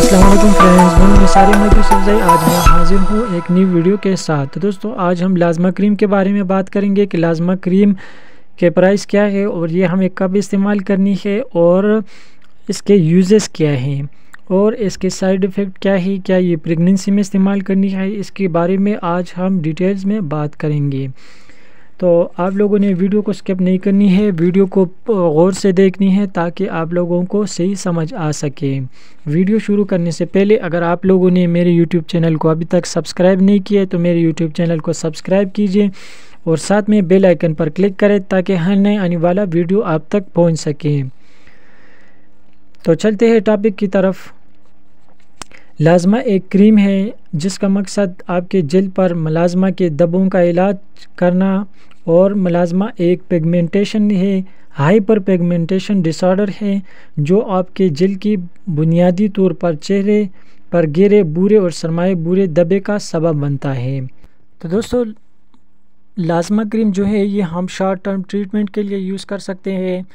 अस्सलाम वालेकुम फ्रेंड्स, मैं निसार अहमद यूसुफज़ई। आज मैं हाजिर हूँ एक न्यू वीडियो के साथ। तो दोस्तों, आज हम लाजमा क्रीम के बारे में बात करेंगे कि लाजमा क्रीम के प्राइस क्या है और ये हमें कब इस्तेमाल करनी है और इसके यूजेस क्या हैं और इसके साइड इफ़ेक्ट क्या है, क्या ये प्रेगनेंसी में इस्तेमाल करनी है, इसके बारे में आज हम डिटेल्स में बात करेंगे। तो आप लोगों ने वीडियो को स्किप नहीं करनी है, वीडियो को गौर से देखनी है ताकि आप लोगों को सही समझ आ सके। वीडियो शुरू करने से पहले अगर आप लोगों ने मेरे यूट्यूब चैनल को अभी तक सब्सक्राइब नहीं किया है तो मेरे यूट्यूब चैनल को सब्सक्राइब कीजिए और साथ में बेल आइकन पर क्लिक करें ताकि हर नए आने वाला वीडियो आप तक पहुँच सके। तो चलते हैं टॉपिक की तरफ। लाजमा एक क्रीम है जिसका मकसद आपके जल्द पर मलाजमा के दब्बों का इलाज करना और मलाजमा एक पिगमेंटेशन है, हाइपर पिगमेंटेशन डिसऑर्डर है जो आपके जल्द की बुनियादी तौर पर चेहरे पर गिरे बुरे और सरमाए बुरे दबे का सबब बनता है। तो दोस्तों, लाजमा क्रीम जो है ये हम शॉर्ट टर्म ट्रीटमेंट के लिए यूज़ कर सकते हैं,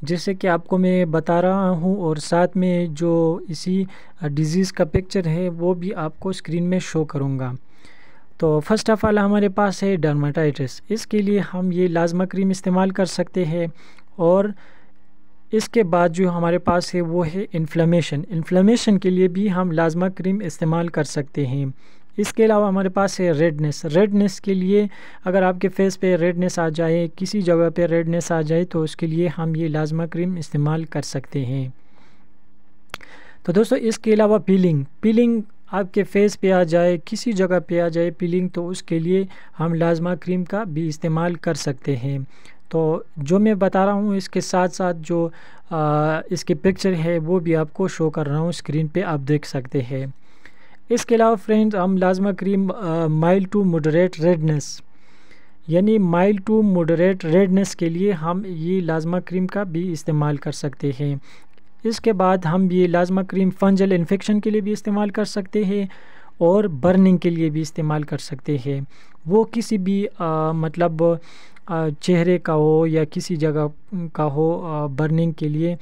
जैसे कि आपको मैं बता रहा हूँ, और साथ में जो इसी डिज़ीज़ का पिक्चर है वो भी आपको स्क्रीन में शो करूँगा। तो फर्स्ट ऑफ़ ऑल हमारे पास है डर्माटाइटिस। इसके लिए हम ये लाजमा क्रीम इस्तेमाल कर सकते हैं। और इसके बाद जो हमारे पास है वो है इन्फ्लेमेशन के लिए भी हम लाजमा क्रीम इस्तेमाल कर सकते हैं। इसके अलावा हमारे पास है रेडनेस के लिए, अगर आपके फेस पे रेडनेस आ जाए, किसी जगह पे रेडनेस आ जाए तो उसके लिए हम ये लाजमा क्रीम इस्तेमाल कर सकते हैं। तो दोस्तों, इसके अलावा पीलिंग आपके फेस पे आ जाए, किसी जगह पे आ जाए पीलिंग, तो उसके लिए हम लाजमा क्रीम का भी इस्तेमाल कर सकते हैं। तो जो मैं बता रहा हूँ इसके साथ साथ जो इसके पिक्चर है वो भी आपको शो कर रहा हूँ स्क्रीन पे, आप देख सकते हैं। इसके अलावा फ्रेंड्स, हम लाजमा cream mild to moderate redness के लिए हम ये लाजमा क्रीम का भी इस्तेमाल कर सकते हैं। इसके बाद हम ये लाजमा क्रीम फंजल इन्फेक्शन के लिए भी इस्तेमाल कर सकते हैं और बर्निंग के लिए भी इस्तेमाल कर सकते हैं। वो किसी भी मतलब चेहरे का हो या किसी जगह का हो, बर्निंग के लिए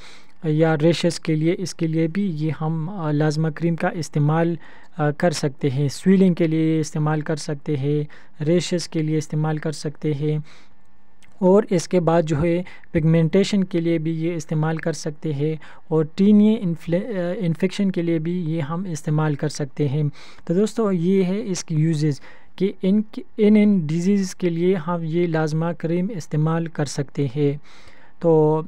या रेशेस के लिए, इसके लिए भी ये हम लाजमा क्रीम का इस्तेमाल कर सकते हैं। स्वेलिंग के लिए इस्तेमाल कर सकते हैं, रेशेस के लिए इस्तेमाल कर सकते हैं, और इसके बाद जो है पिगमेंटेशन के लिए भी ये इस्तेमाल कर सकते हैं, और टीनिये इन्फेक्शन के लिए भी ये हम इस्तेमाल कर सकते हैं। तो दोस्तों, ये है इसकी यूजेस कि इन डिजीज़ के लिए हम ये लाजमा क्रीम इस्तेमाल कर सकते हैं। तो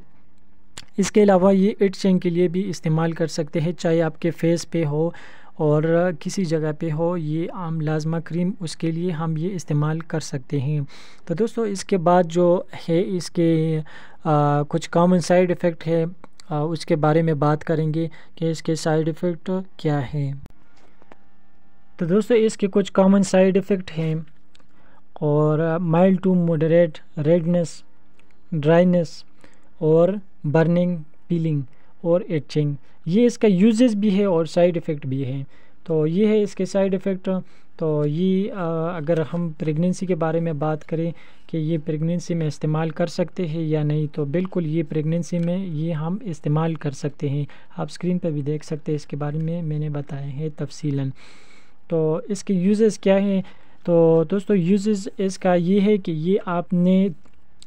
इसके अलावा ये इटचिंग के लिए भी इस्तेमाल कर सकते हैं, चाहे आपके फेस पे हो और किसी जगह पे हो, ये आम लाजमा क्रीम उसके लिए हम ये इस्तेमाल कर सकते हैं। तो दोस्तों, इसके बाद जो है इसके कुछ कॉमन साइड इफ़ेक्ट है, उसके बारे में बात करेंगे कि इसके साइड इफ़ेक्ट क्या हैं। तो दोस्तों, इसके कुछ कॉमन साइड इफ़ेक्ट हैं, और mild to moderate redness, dryness और बर्निंग, पीलिंग और इचिंग, ये इसका यूजेस भी है और साइड इफ़ेक्ट भी है। तो ये है इसके साइड इफ़ेक्ट। तो ये अगर हम प्रेगनेंसी के बारे में बात करें कि ये प्रेगनेंसी में इस्तेमाल कर सकते हैं या नहीं, तो बिल्कुल ये प्रेगनेंसी में ये हम इस्तेमाल कर सकते हैं। आप स्क्रीन पर भी देख सकते हैं, इसके बारे में मैंने बताया है तफसीलन। तो इसके यूजेस क्या हैं? तो दोस्तों, यूजेस इसका ये है कि ये आपने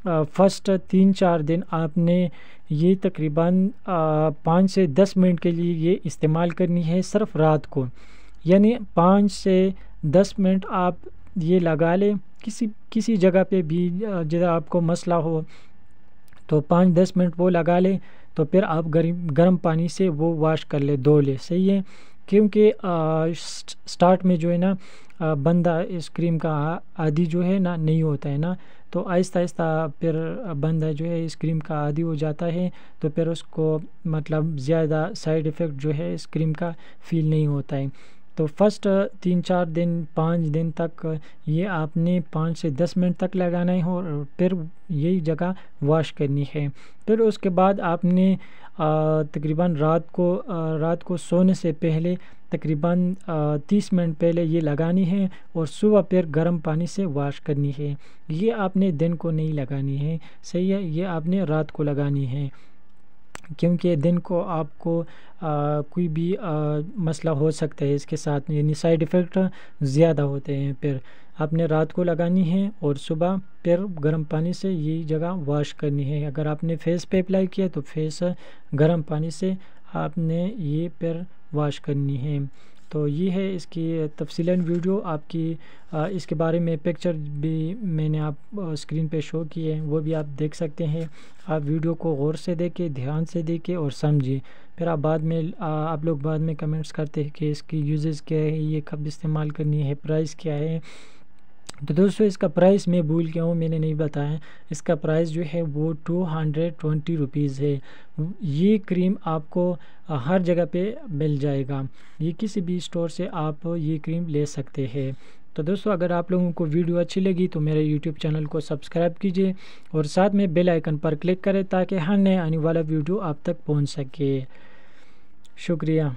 फर्स्ट 3-4 दिन आपने ये तकरीबन 5 से 10 मिनट के लिए ये इस्तेमाल करनी है, सिर्फ रात को। यानी 5 से 10 मिनट आप ये लगा लें किसी जगह पे भी, जिधर आपको मसला हो, तो 5-10 मिनट वो लगा लें। तो फिर आप गर्म पानी से वो वॉश कर ले, धो ले, सही है। क्योंकि स्टार्ट में जो है ना बंदा इस क्रीम का आदी जो है ना नहीं होता है ना, तो आहिस्ता आहिस्ता फिर बंदा जो है इस क्रीम का आदी हो जाता है, तो फिर उसको मतलब ज़्यादा साइड इफ़ेक्ट जो है इस क्रीम का फ़ील नहीं होता है। तो फर्स्ट 3-4 दिन 5 दिन तक ये आपने 5 से 10 मिनट तक लगाना है और फिर यही जगह वॉश करनी है। फिर उसके बाद आपने तकरीबन रात को सोने से पहले तकरीबन 30 मिनट पहले ये लगानी है और सुबह फिर गर्म पानी से वॉश करनी है। ये आपने दिन को नहीं लगानी है, सही है, ये आपने रात को लगानी है। क्योंकि दिन को आपको कोई भी मसला हो सकता है इसके साथ, यानी साइड इफ़ेक्ट ज़्यादा होते हैं। फिर आपने रात को लगानी है और सुबह फिर गर्म पानी से ये जगह वॉश करनी है। अगर आपने फेस पे अप्लाई किया तो फेस गर्म पानी से आपने ये फिर वॉश करनी है। तो ये है इसकी तफसीलन वीडियो आपकी। इसके बारे में पिक्चर भी मैंने आप स्क्रीन पे शो किए हैं, वो भी आप देख सकते हैं। आप वीडियो को गौर से देखें, ध्यान से देखें और समझिए। फिर आप बाद में आप लोग बाद में कमेंट्स करते हैं कि इसकी यूजेस क्या है, ये कब इस्तेमाल करनी है, प्राइस क्या है। तो दोस्तों इसका प्राइस मैं भूल गया हूँ, मैंने नहीं बताया। इसका प्राइस जो है वो 220 रुपीज़ है। ये क्रीम आपको हर जगह पे मिल जाएगा, ये किसी भी स्टोर से आप ये क्रीम ले सकते हैं। तो दोस्तों अगर आप लोगों को वीडियो अच्छी लगी तो मेरे YouTube चैनल को सब्सक्राइब कीजिए और साथ में बेल आइकन पर क्लिक करें ताकि हर नया आने वाला वीडियो आप तक पहुंच सके। शुक्रिया।